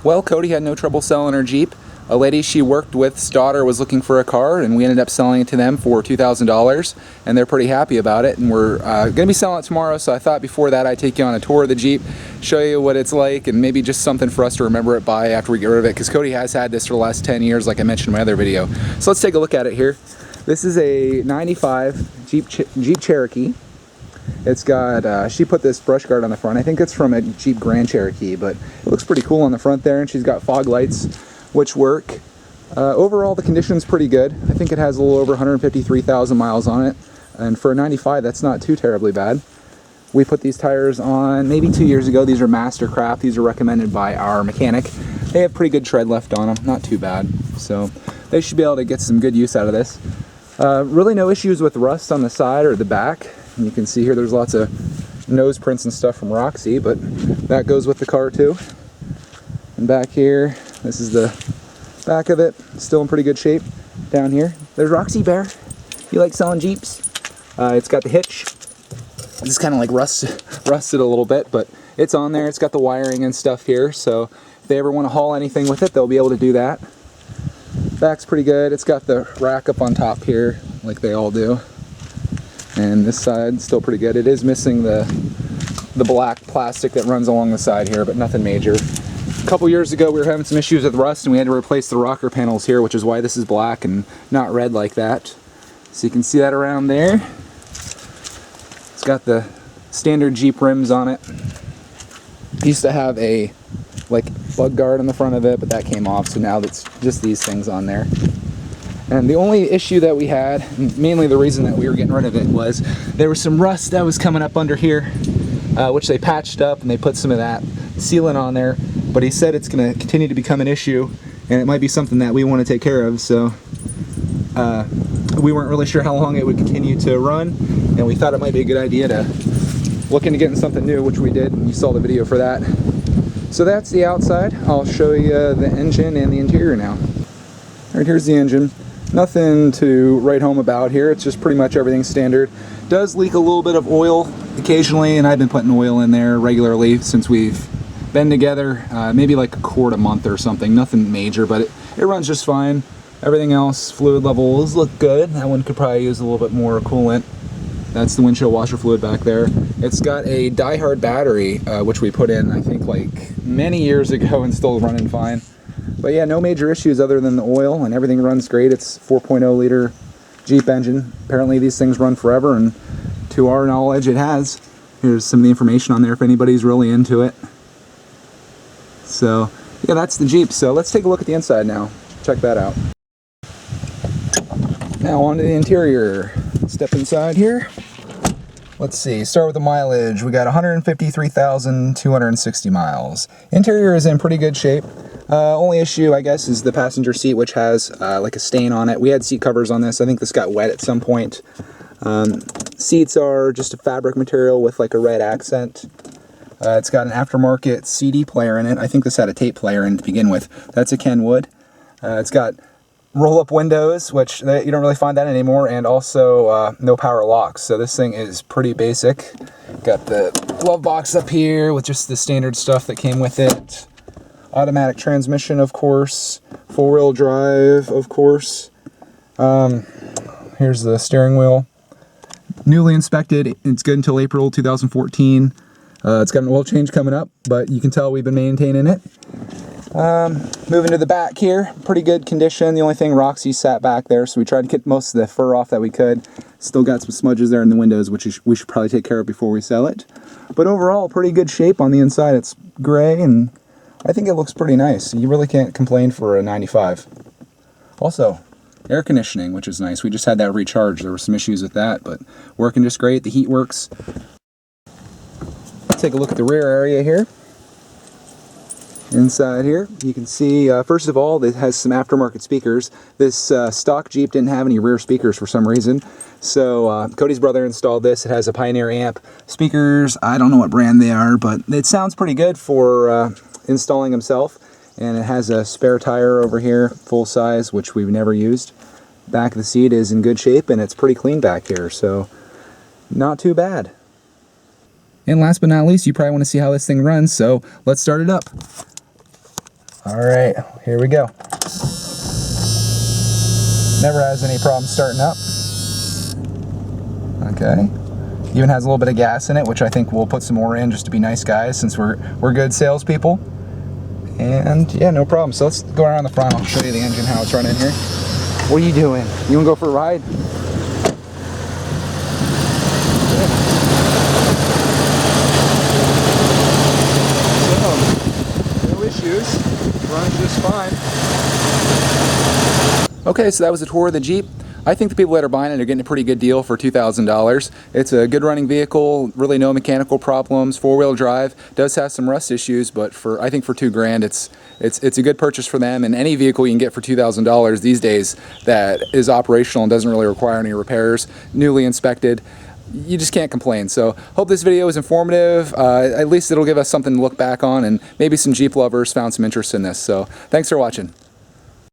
Well, Coty had no trouble selling her Jeep. A lady she worked with's daughter was looking for a car, and we ended up selling it to them for $2,000, and they're pretty happy about it. And we're going to be selling it tomorrow, so I thought before that I'd take you on a tour of the Jeep, show you what it's like, and maybe just something for us to remember it by after we get rid of it, because Coty has had this for the last 10 years, like I mentioned in my other video. So let's take a look at it here. This is a 95 Jeep Cherokee. It's got, she put this brush guard on the front. I think it's from a Jeep Grand Cherokee, but it looks pretty cool on the front there, and she's got fog lights, which work. Overall, the condition's pretty good. I think it has a little over 153,000 miles on it, and for a 95, that's not too terribly bad. We put these tires on maybe 2 years ago. These are Mastercraft. These are recommended by our mechanic. They have pretty good tread left on them, not too bad. So they should be able to get some good use out of this. Really no issues with rust on the side or the back. And you can see here there's lots of nose prints and stuff from Roxy, but that goes with the car too. And back here, this is the back of it, still in pretty good shape. Down here, there's Roxy Bear. You like selling Jeeps? It's got the hitch. It's kind of like rusted a little bit, but it's on there. It's got the wiring and stuff here, so if they ever want to haul anything with it, they'll be able to do that. Back's pretty good. It's got the rack up on top here, like they all do. And this side, still pretty good. It is missing the black plastic that runs along the side here, but nothing major. A couple years ago, we were having some issues with rust, and we had to replace the rocker panels here, which is why this is black and not red like that. So you can see that around there. It's got the standard Jeep rims on it. It used to have a bug guard on the front of it, but that came off, so now it's just these things on there. And the only issue that we had, and mainly the reason that we were getting rid of it, was there was some rust that was coming up under here, which they patched up, and they put some of that sealant on there. But he said it's going to continue to become an issue, and it might be something that we want to take care of. So we weren't really sure how long it would continue to run, and we thought it might be a good idea to look into getting something new, which we did, and you saw the video for that. So that's the outside. I'll show you the engine and the interior now. All right, here's the engine. Nothing to write home about here. It's just pretty much everything standard. Does leak a little bit of oil occasionally, and I've been putting oil in there regularly since we've been together. Maybe like a quart a month or something. Nothing major, but it runs just fine. Everything else, fluid levels look good. That one could probably use a little bit more coolant. That's the windshield washer fluid back there. It's got a die-hard battery, which we put in, I think, like many years ago, and still running fine. But yeah, no major issues other than the oil, and everything runs great. It's 4.0 liter Jeep engine. Apparently these things run forever, and to our knowledge it has. Here's some of the information on there if anybody's really into it. So yeah, that's the Jeep. So let's take a look at the inside now. Check that out. Now on to the interior. Step inside here. Let's see, start with the mileage. We got 153,260 miles. Interior is in pretty good shape. Only issue, I guess, is the passenger seat, which has like a stain on it. We had seat covers on this. I think this got wet at some point. Seats are just a fabric material with like a red accent. It's got an aftermarket CD player in it. I think this had a tape player in to begin with. That's a Kenwood. It's got roll-up windows, which you don't really find that anymore, and also no power locks. So this thing is pretty basic. Got the glove box up here with just the standard stuff that came with it. Automatic transmission, of course. Four-wheel drive, of course. Here's the steering wheel. Newly inspected. It's good until April 2014. It's got an oil change coming up, but you can tell we've been maintaining it. Moving to the back here, pretty good condition. The only thing, Roxy sat back there, so we tried to get most of the fur off that we could. Still got some smudges there in the windows, which we should probably take care of before we sell it. But overall, pretty good shape on the inside. It's gray, and I think it looks pretty nice. You really can't complain for a 95. Also, air conditioning, which is nice. We just had that recharged. There were some issues with that, but working just great. The heat works. Let's take a look at the rear area here. Inside here, you can see, first of all, it has some aftermarket speakers. This stock Jeep didn't have any rear speakers for some reason, so Coty's brother installed this. It has a Pioneer amp. Speakers, I don't know what brand they are, but it sounds pretty good for installing himself. And it has a spare tire over here, full size, which we've never used. Back of the seat is in good shape, and it's pretty clean back here, so not too bad. And last but not least, you probably want to see how this thing runs, so let's start it up. All right, here we go. Never has any problem starting up. Okay. Even has a little bit of gas in it, which I think we'll put some more in just to be nice guys since we're good salespeople. And yeah, no problem. So let's go around the front. I'll show you the engine, how it's running here. What are you doing? You wanna go for a ride? So, no issues. Runs just fine. Okay, so that was a tour of the Jeep. I think the people that are buying it are getting a pretty good deal for $2,000. It's a good running vehicle, really no mechanical problems, four-wheel drive, does have some rust issues, but I think for $2,000 it's a good purchase for them. And any vehicle you can get for $2,000 these days that is operational and doesn't really require any repairs, newly inspected, you just can't complain. So hope this video was informative. At least it'll give us something to look back on, and maybe some Jeep lovers found some interest in this. So thanks for watching.